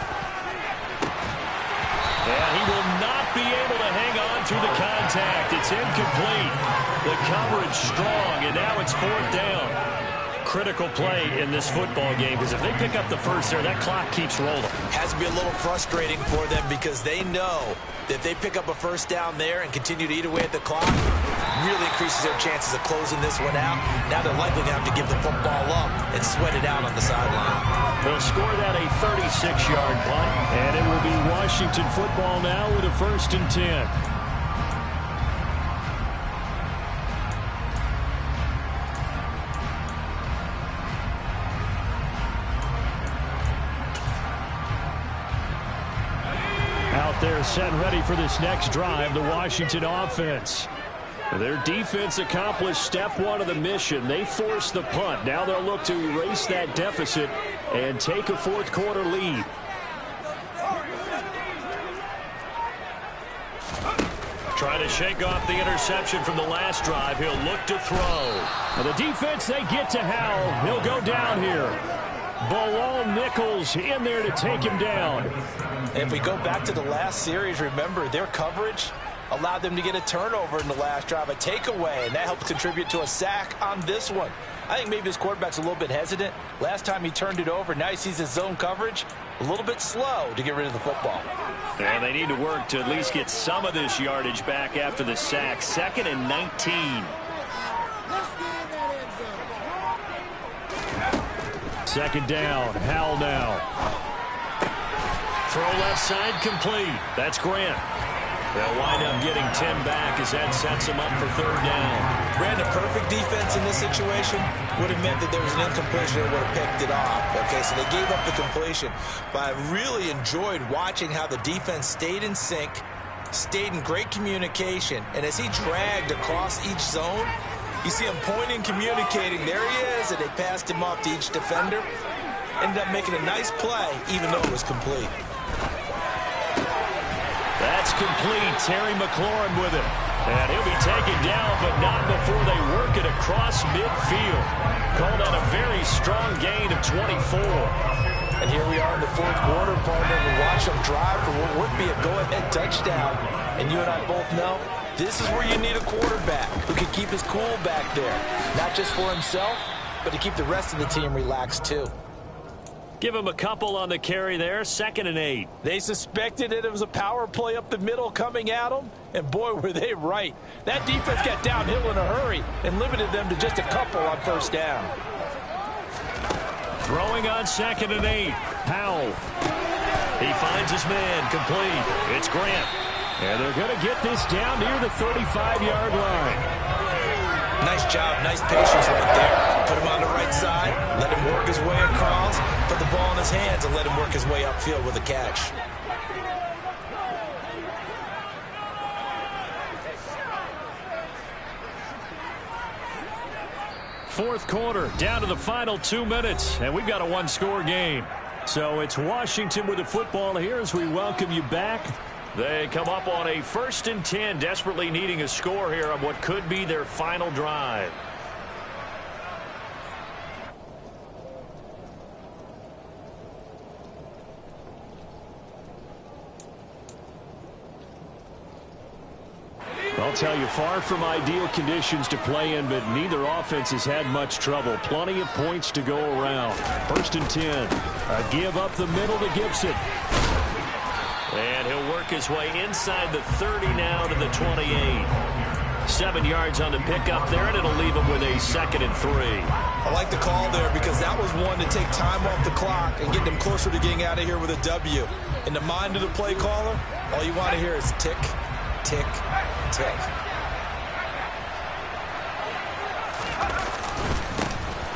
S1: And he will not be able to hang on through the contact. It's incomplete. The coverage strong, and now it's fourth down. Critical play in this football game, because if they pick up the first there, that clock keeps rolling.
S2: Has to be a little frustrating for them because they know that if they pick up a first down there and continue to eat away at the clock, really increases their chances of closing this one out. Now they're likely to have to give the football up and sweat it out on the sideline.
S3: They'll score that a 36-yard punt, and it will be Washington football now with a 1st and 10. Out there set and ready for this next drive, the Washington offense. Their defense accomplished step one of the mission. They forced the punt. Now they'll look to erase that deficit and take a fourth quarter lead.
S1: Trying to shake off the interception from the last drive. He'll look to throw.
S3: The defense, they get to Howell. He'll go down here. Bilal Nichols in there to take him down.
S2: If we go back to the last series, remember, their coverage allowed them to get a turnover in the last drive, a takeaway, and that helped contribute to a sack on this one. I think maybe his quarterback's a little bit hesitant. Last time he turned it over, now he sees his zone coverage a little bit slow to get rid of the football.
S1: And they need to work to at least get some of this yardage back after the sack. 2nd and 19.
S3: Second down, Howell now.
S1: Throw left side complete. That's Grant. They'll wind up getting 10 back as that sets them up for third down.
S2: Brandon, perfect defense in this situation would have meant that there was an incompletion and would have picked it off. Okay, so they gave up the completion. But I really enjoyed watching how the defense stayed in sync, stayed in great communication, and as he dragged across each zone, you see him pointing, communicating. There he is, and they passed him off to each defender. Ended up making a nice play, even though it was complete.
S1: That's complete. Terry McLaurin with it. And he'll be taken down, but not before they work it across midfield. Called out a very strong gain of 24.
S2: And here we are in the fourth quarter, partner. We watch them drive for what would be a go-ahead touchdown. And you and I both know this is where you need a quarterback who can keep his cool back there. Not just for himself, but to keep the rest of the team relaxed too.
S1: Give him a couple on the carry there. 2nd and 8.
S2: They suspected it was a power play up the middle coming at them, and boy, were they right. That defense got downhill in a hurry and limited them to just a couple on first down.
S1: Throwing on 2nd and 8. Howell. He finds his man complete. It's Grant.
S3: And they're going to get this down near the 35-yard line.
S2: Nice job, nice patience right there. Put him on the right side, let him work his way across, put the ball in his hands, and let him work his way upfield with a catch.
S3: Fourth quarter, down to the final 2 minutes, and we've got a one-score game. So it's Washington with the football here as we welcome you back.
S1: They come up on a 1st and 10, desperately needing a score here on what could be their final drive.
S3: I'll tell you, far from ideal conditions to play in, but neither offense has had much trouble. Plenty of points to go around. 1st and 10. A give up the middle to Gibson.
S1: And he'll work his way inside the 30 now to the 28. 7 yards on the pickup there, and it'll leave him with a 2nd and 3.
S2: I like the call there because that was one to take time off the clock and get them closer to getting out of here with a W. In the mind of the play caller, all you want to hear is tick, tick, tick.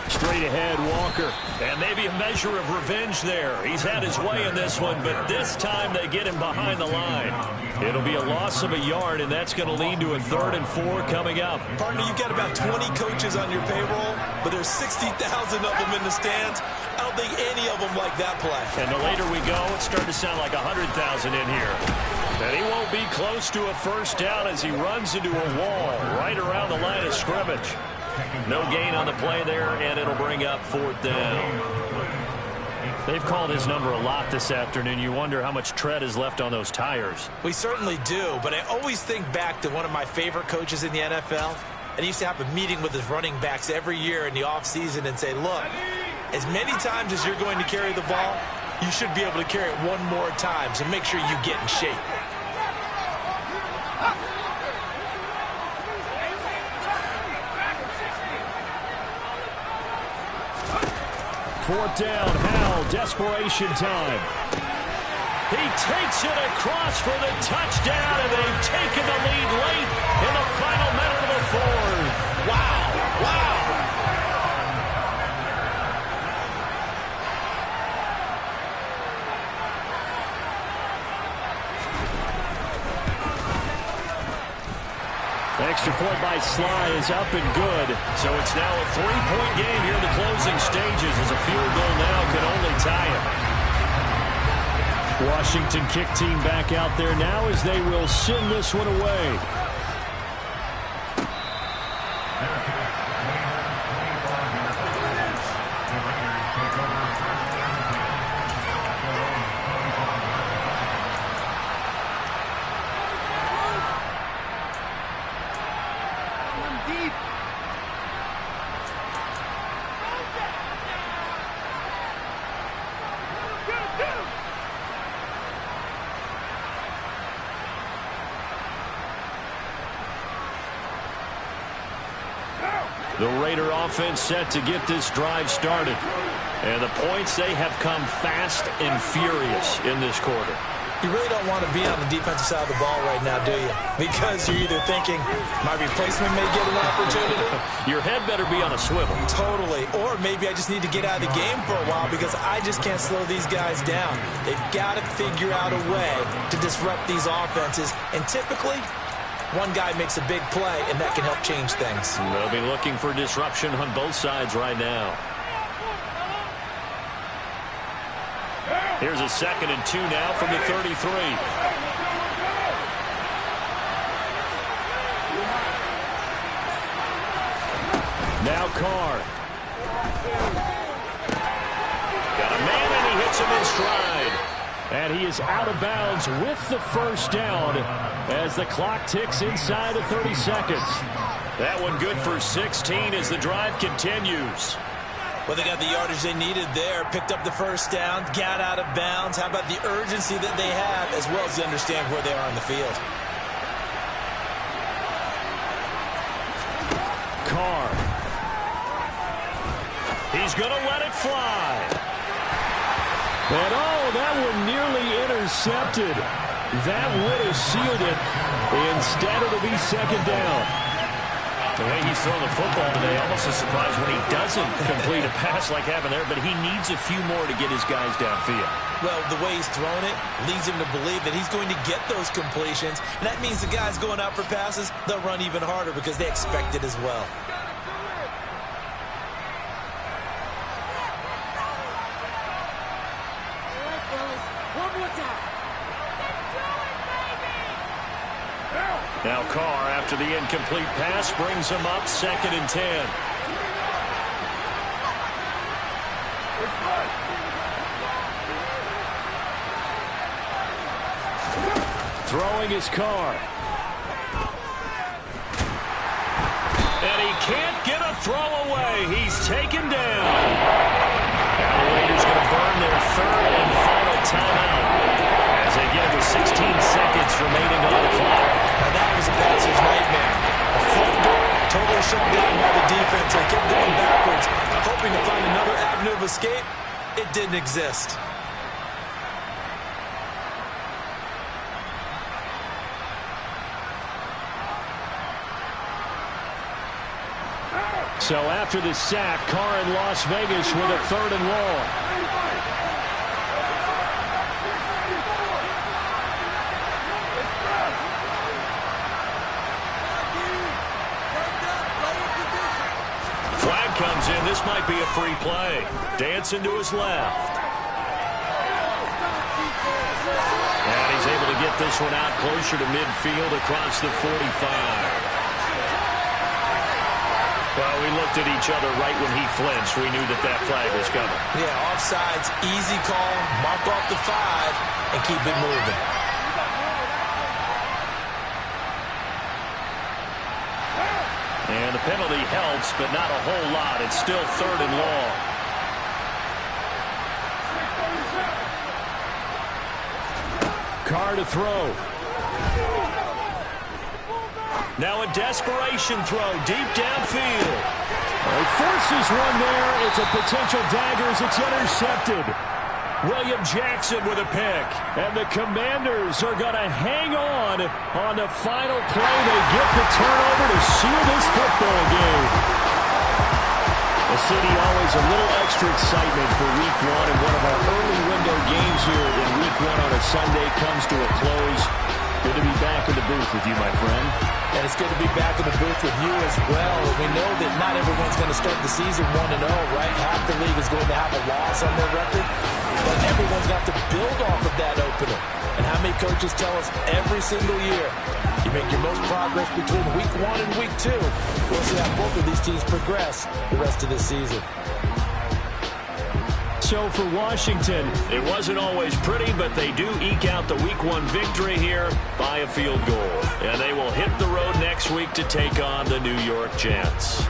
S3: Straight ahead, Walker.
S1: And maybe a measure of revenge there. He's had his way in this one, but this time they get him behind the line. It'll be a loss of a yard, and that's going to lead to a 3rd and 4 coming up.
S2: Partner, you've got about 20 coaches on your payroll, but there's 60,000 of them in the stands. I don't think any of them like that play.
S1: And the later we go, it's starting to sound like 100,000 in here. And he won't be close to a first down as he runs into a wall right around the line of scrimmage. No gain on the play there, and it'll bring up 4th down. They've called his number a lot this afternoon. You wonder how much tread is left on those tires.
S2: We certainly do, but I always think back to one of my favorite coaches in the NFL. And he used to have a meeting with his running backs every year in the offseason and say, look, as many times as you're going to carry the ball, you should be able to carry it one more time, so make sure you get in shape.
S3: Fourth down, Howell, desperation time.
S1: He takes it across for the touchdown, and they've taken the lead late in the final minute of the fourth.
S2: Wow, wow.
S3: Extra point by Sly is up and good.
S1: So it's now a 3-point game here in the closing stages, as a field goal now can only tie it.
S3: Washington kick team back out there now as they will send this one away.
S1: The Raider offense set to get this drive started. And the points, they have come fast and furious in this quarter.
S2: You really don't want to be on the defensive side of the ball right now, do you? Because you're either thinking, my replacement may get an opportunity.
S1: Your head better be on a swivel.
S2: Totally. Or maybe I just need to get out of the game for a while because I just can't slow these guys down. They've got to figure out a way to disrupt these offenses. And typically, one guy makes a big play, and that can help change things.
S1: They'll be looking for disruption on both sides right now. Here's a 2nd and 2 now from the 33.
S3: Now Carr.
S1: Got a man, and he hits him in stride.
S3: And he is out of bounds with the first down as the clock ticks inside of 30 seconds.
S1: That one good for 16 as the drive continues.
S2: Well, they got the yardage they needed there, picked up the first down, got out of bounds. How about the urgency that they have, as well as they understand where they are on the field?
S3: Carr.
S1: He's going to let it fly.
S3: And oh, that one nearly intercepted. That would have sealed it. Instead, it'll be 2nd down.
S1: The way he's throwing the football today, almost a surprise when he doesn't complete a pass like happened there, but he needs a few more to get his guys downfield.
S2: Well, the way he's thrown it leads him to believe that he's going to get those completions, and that means the guys going out for passes, they'll run even harder because they expect it as well.
S1: Now Carr, after the incomplete pass, brings him up 2nd and 10.
S3: Throwing his Carr.
S1: And he can't get a throw away. He's taken down. Now the Raiders going to burn their 3rd and final timeout as they get with 16 seconds remaining on the clock.
S2: Now that was a passer's nightmare. The front door totally shut down by the defense. They kept going backwards, hoping to find another avenue of escape. It didn't exist.
S3: So after the sack, Carr in Las Vegas with a 3rd and long.
S1: Flag comes in. This might be a free play. Dancing to his left. And he's able to get this one out closer to midfield across the 45. Well, we looked at each other right when he flinched. We knew that that flag was coming.
S2: Yeah, offsides, easy call, mark off the 5, and keep it moving.
S1: And the penalty helps, but not a whole lot. It's still 3rd and long.
S3: Carr to throw.
S1: Now a desperation throw deep downfield.
S3: He forces one there. It's a potential dagger as it's intercepted.
S1: William Jackson with a pick.
S3: And the Commanders are going to hang on the final play. They get the turnover to seal this football game. The city always a little extra excitement for Week 1, and one of our early window games here in Week 1 on a Sunday comes to a close. Good to be back in the booth with you, my friend.
S2: And it's good to be back in the booth with you as well. We know that not everyone's going to start the season 1-0, right? Half the league is going to have a loss on their record. But everyone's got to build off of that opener. And how many coaches tell us every single year, you make your most progress between Week 1 and Week 2. We'll see how both of these teams progress the rest of this season.
S3: So for Washington,
S1: it wasn't always pretty, but they do eke out the Week 1 victory here by a field goal. And they will hit the road next week to take on the New York Jets.